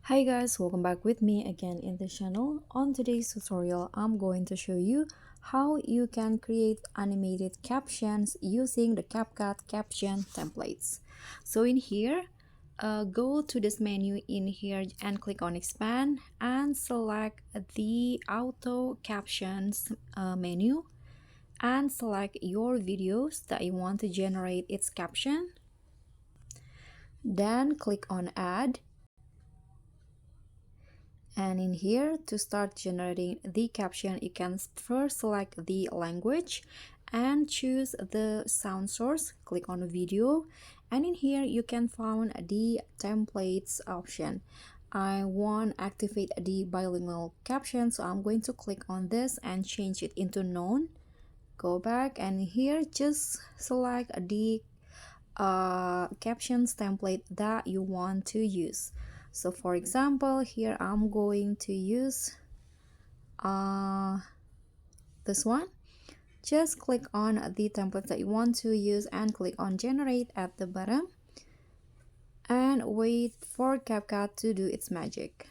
Hi guys, welcome back with me again in the channel. On today's tutorial, I'm going to show you how you can create animated captions using the CapCut caption templates. So in here, go to this menu in here and click on expand and select the Auto Captions menu and select your videos that you want to generate its caption. Then click on add. And in here, to start generating the caption, you can first select the language and choose the sound source. Click on video, and in here you can find the templates option. I want to activate the bilingual caption, so I'm going to click on this and change it into none. Go back, and here just select the captions template that you want to use. So for example, here I'm going to use this one. Just click on the template that you want to use and click on generate at the bottom and wait for CapCut to do its magic.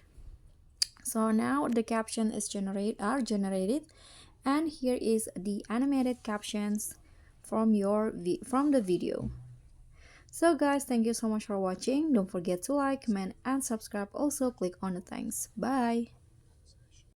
So now the caption is generated, and here is the animated captions from the video. So guys, thank you so much for watching. Don't forget to like, comment, and subscribe. Also click on the thanks. Bye.